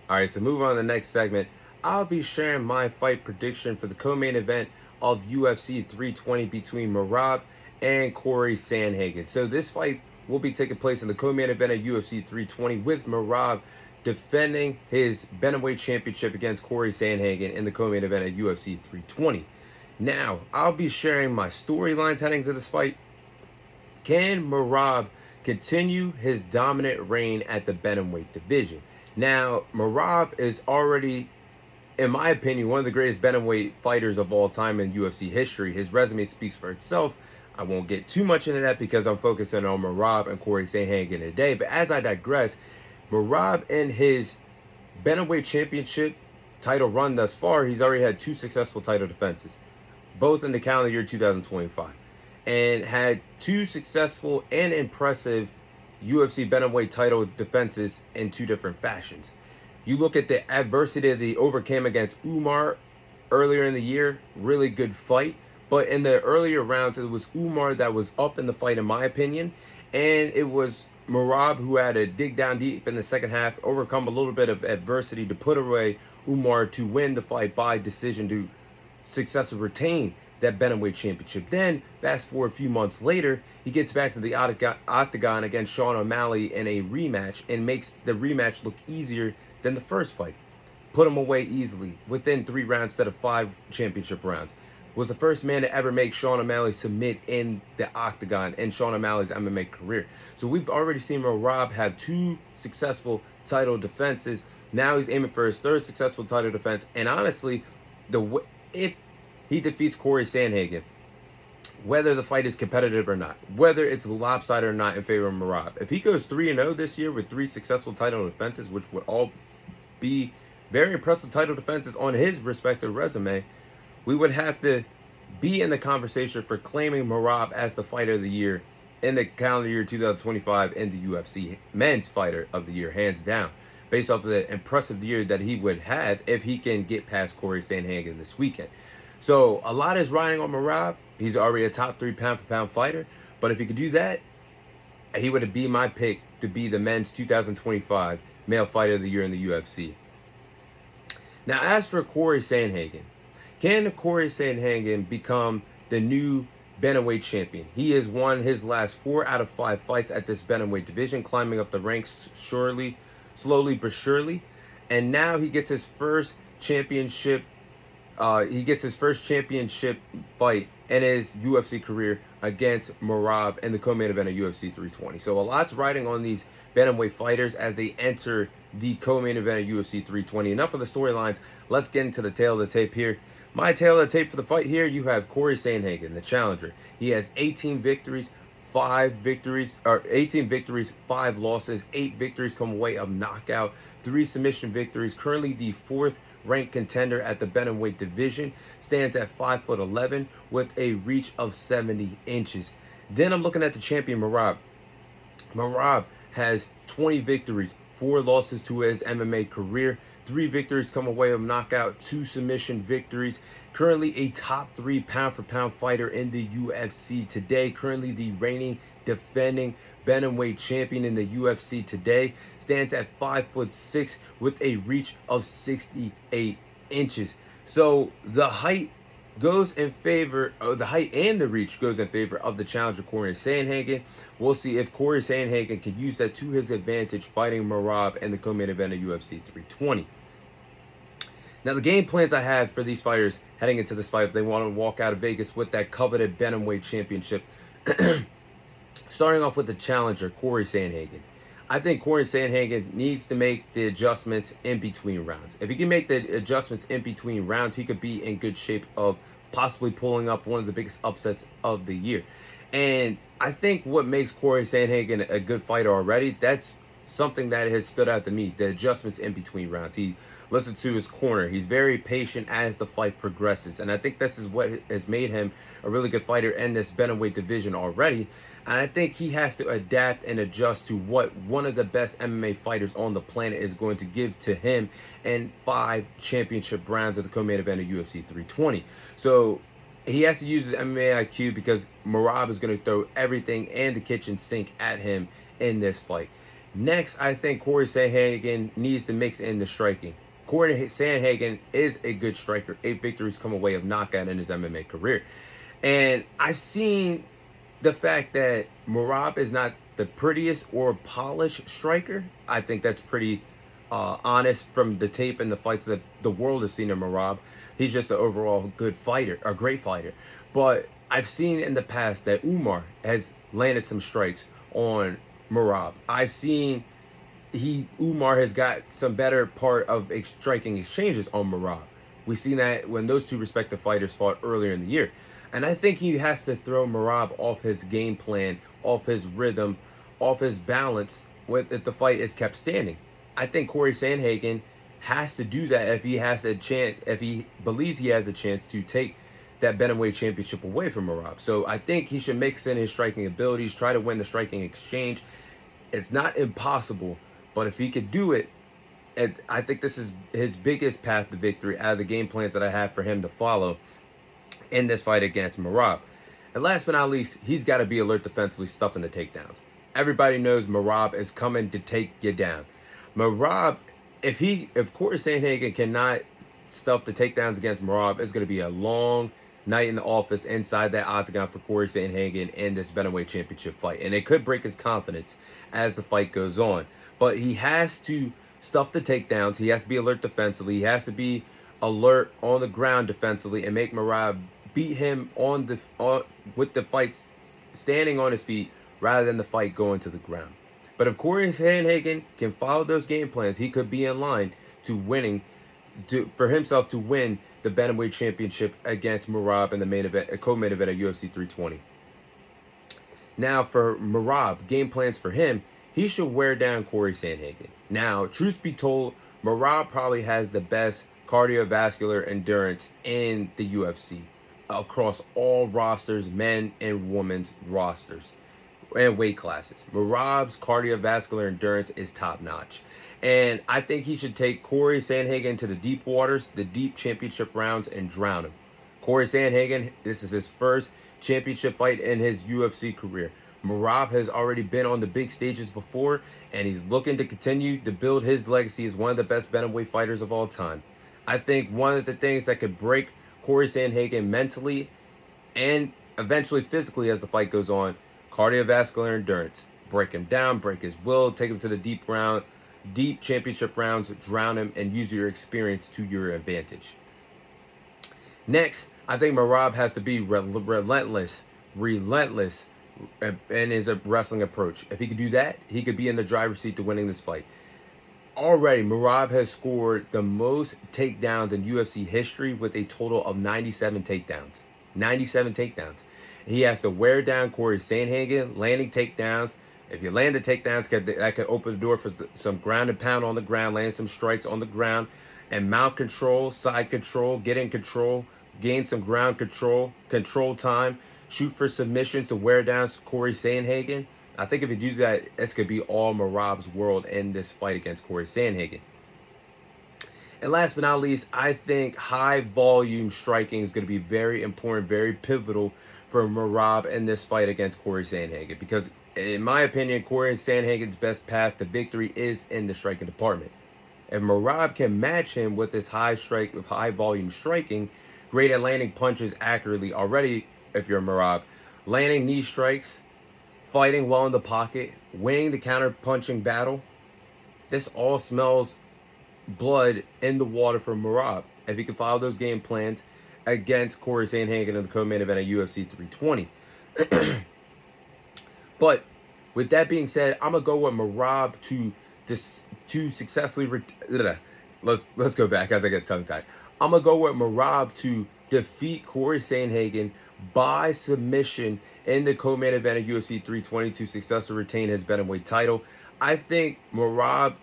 All right, so move on to the next segment. I'll be sharing my fight prediction for the co-main event of UFC 320 between Merab and Cory Sandhagen. So this fight will be taking place in the co-main event of UFC 320 with Merab defending his bantamweight championship against Cory Sandhagen in the co-main event at UFC 320. Now, I'll be sharing my storylines heading to this fight. Can Merab continue his dominant reign at the bantamweight division? Now, Merab is already, in my opinion, one of the greatest bantamweight fighters of all time in UFC history. His resume speaks for itself. I won't get too much into that because I'm focusing on Merab and Cory Sandhagen today. But as I digress, Merab in his bantamweight championship title run thus far, he's already had two successful title defenses, both in the calendar year 2025, and had two successful and impressive UFC bantamweight title defenses in two different fashions. You look at the adversity that he overcame against Umar earlier in the year, really good fight. But in the earlier rounds, it was Umar that was up in the fight, in my opinion. And it was Merab who had to dig down deep in the second half, overcome a little bit of adversity to put away Umar to win the fight by decision to successfully retain that bantamweight championship. Then, fast forward a few months later, he gets back to the octagon against Sean O'Malley in a rematch and makes the rematch look easier than the first fight. Put him away easily within 3 rounds instead of 5 championship rounds. Was the first man to ever make Sean O'Malley submit in the octagon in Sean O'Malley's MMA career. So we've already seen Merab have 2 successful title defenses. Now he's aiming for his 3rd successful title defense. And honestly, if he defeats Cory Sandhagen, whether the fight is competitive or not, whether it's lopsided or not in favor of Merab, if he goes 3-0 this year with 3 successful title defenses, which would all be very impressive title defenses on his respective resume, we would have to be in the conversation for claiming Merab as the fighter of the year in the calendar year 2025 in the UFC men's fighter of the year, hands down, based off of the impressive year that he would have if he can get past Cory Sandhagen this weekend. So a lot is riding on Merab. He's already a top 3 pound-for-pound fighter. But if he could do that, he would be my pick to be the men's 2025 male fighter of the year in the UFC. Now, as for Cory Sandhagen, can Cory Sandhagen become the new bantamweight champion? He has won his last 4 out of 5 fights at this bantamweight division, climbing up the ranks slowly but surely. And now he gets his first championship. He gets his first championship fight in his UFC career against Merab in the co-main event of UFC 320. So a lot's riding on these bantamweight fighters as they enter the co-main event of UFC 320. Enough of the storylines. Let's get into the tail of the tape here. My tail of the tape for the fight here, you have Cory Sandhagen, the challenger. He has 18 victories, 5 losses, 8 victories come away of knockout, 3 submission victories. Currently the 4th ranked contender at the bantamweight division, stands at 5'11" with a reach of 70 inches. Then I'm looking at the champion Merab. Merab has 20 victories, 4 losses to his MMA career. 3 victories come away of knockout, 2 submission victories. Currently a top 3 pound-for-pound fighter in the UFC today. Currently the reigning, defending bantamweight champion in the UFC today. Stands at 5'6" with a reach of 68 inches. So the height goes in favor of the height, and the reach goes in favor of the challenger Cory Sandhagen. We'll see if Cory Sandhagen can use that to his advantage fighting Merab in the co-main event of UFC 320. Now, the game plans I have for these fighters heading into this fight, if they want to walk out of Vegas with that coveted bantamweight championship, starting off with the challenger Cory Sandhagen. I think Cory Sandhagen needs to make the adjustments in between rounds. If he can make the adjustments in between rounds, he could be in good shape of possibly pulling up one of the biggest upsets of the year. And I think what makes Cory Sandhagen a good fighter already, that's something that has stood out to me, the adjustments in between rounds. He listens to his corner. He's very patient as the fight progresses. And I think this is what has made him a really good fighter in this bantamweight division already. And I think he has to adapt and adjust to what one of the best MMA fighters on the planet is going to give to him in 5 championship rounds of the co-main event of UFC 320. So he has to use his MMA IQ because Merab is going to throw everything and the kitchen sink at him in this fight. Next, I think Cory Sandhagen needs to mix in the striking. Cory Sandhagen is a good striker. 8 victories come away of knockout in his MMA career. And I've seen the fact that Merab is not the prettiest or polished striker. I think that's pretty honest from the tape and the fights that the world has seen of Merab. He's just an overall good fighter, a great fighter. But I've seen in the past that Umar has landed some strikes on Merab. I've seen Umar has got some better part of striking exchanges on Merab. We've seen that when those two respective fighters fought earlier in the year. And I think he has to throw Merab off his game plan, off his rhythm, off his balance if the fight is kept standing. I think Cory Sandhagen has to do that if he has a chance, if he believes he has a chance to take that bantamweight championship away from Merab. So I think he should mix in his striking abilities, try to win the striking exchange. It's not impossible, but if he could do it, and I think this is his biggest path to victory out of the game plans that I have for him to follow in this fight against Merab. And last but not least, he's got to be alert defensively, stuffing the takedowns. Everybody knows Merab is coming to take you down. Merab, if Cory Sandhagen cannot stuff the takedowns against Merab, it's going to be a long night in the office inside that octagon for Cory Sandhagen in this bantamweight championship fight. And it could break his confidence as the fight goes on. But he has to stuff the takedowns. He has to be alert defensively. He has to be alert on the ground defensively and make Merab beat him with the fight standing on his feet rather than the fight going to the ground. But if Cory Sandhagen can follow those game plans, he could be in line to winning, for himself to win the bantamweight championship against Merab in the main event, a co-main event at UFC 320. Now for Merab, game plans for him, he should wear down Cory Sandhagen. Now, truth be told, Merab probably has the best cardiovascular endurance in the UFC across all rosters, men and women's rosters and weight classes. Merab's cardiovascular endurance is top notch. And I think he should take Cory Sandhagen to the deep waters, the deep championship rounds, and drown him. Cory Sandhagen, this is his first championship fight in his UFC career. Merab has already been on the big stages before, and he's looking to continue to build his legacy as one of the best bantamweight fighters of all time. I think one of the things that could break Cory Sandhagen mentally and eventually physically as the fight goes on, cardiovascular endurance. Break him down, break his will, take him to the deep championship rounds, drown him, and use your experience to your advantage. Next, I think Merab has to be relentless in his wrestling approach. If he could do that, he could be in the driver's seat to winning this fight. Already, Merab has scored the most takedowns in UFC history with a total of 97 takedowns. 97 takedowns. He has to wear down Cory Sandhagen, landing takedowns. If you land the takedowns, that could open the door for some ground and pound on the ground, land some strikes on the ground, and mount control, side control, get in control, gain some ground control time, shoot for submissions to wear down Cory Sandhagen. I think if you do that, this could be all Merab's world in this fight against Cory Sandhagen. And last but not least, I think high volume striking is going to be very important, very pivotal for Merab in this fight against Cory Sandhagen. Because in my opinion, Cory Sandhagen's best path to victory is in the striking department. If Merab can match him with this high volume striking, great at landing punches accurately already, if you're Merab, landing knee strikes, fighting well in the pocket, winning the counter-punching battle, this all smells blood in the water for Merab if he can follow those game plans against Cory Sandhagen in the co-main event at UFC 320. But with that being said, I'm gonna go with Merab to successfully let's go back as I get tongue-tied. I'm gonna go with Merab to defeat Cory Sandhagen by submission in the co-main event of UFC 320 to successfully retain his bantamweight title. I think Merab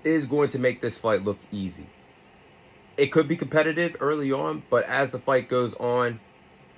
is going to make this fight look easy. It could be competitive early on, but as the fight goes on,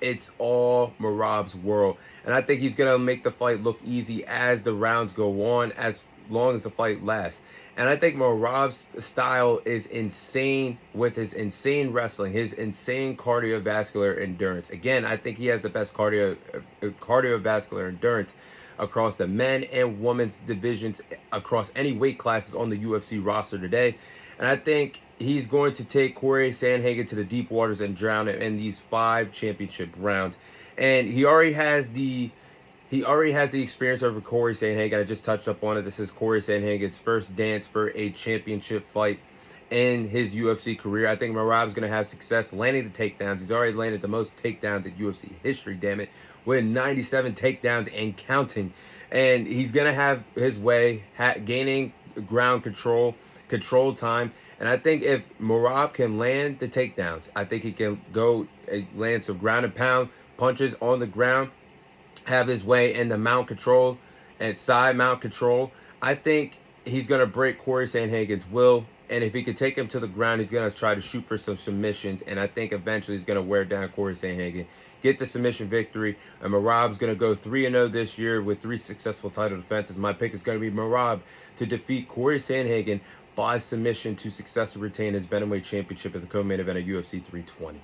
it's all Merab's world. And I think he's going to make the fight look easy as the rounds go on, as long as the fight lasts. And I think Merab's style is insane with his insane wrestling, his insane cardiovascular endurance. Again, I think he has the best cardiovascular endurance across the men and women's divisions, across any weight classes on the UFC roster today. And I think he's going to take Cory Sandhagen to the deep waters and drown him in these 5 championship rounds. And he already has the experience over Cory Sandhagen. I just touched up on it. This is Cory Sandhagen's first dance for a championship fight in his UFC career. I think Merab's going to have success landing the takedowns. He's already landed the most takedowns in UFC history, damn it, with 97 takedowns and counting. And he's going to have his way, gaining ground control time. And I think if Merab can land the takedowns, I think he can go land some ground and pound punches on the ground, have his way in the mount control and side mount control. I think he's going to break Cory Sandhagen's will. And if he can take him to the ground, he's going to try to shoot for some submissions. And I think eventually he's going to wear down Cory Sandhagen, get the submission victory. And Merab's going to go 3-0 this year with 3 successful title defenses. My pick is going to be Merab to defeat Cory Sandhagen by submission to successfully retain his bantamweight championship at the co-main event of UFC 320.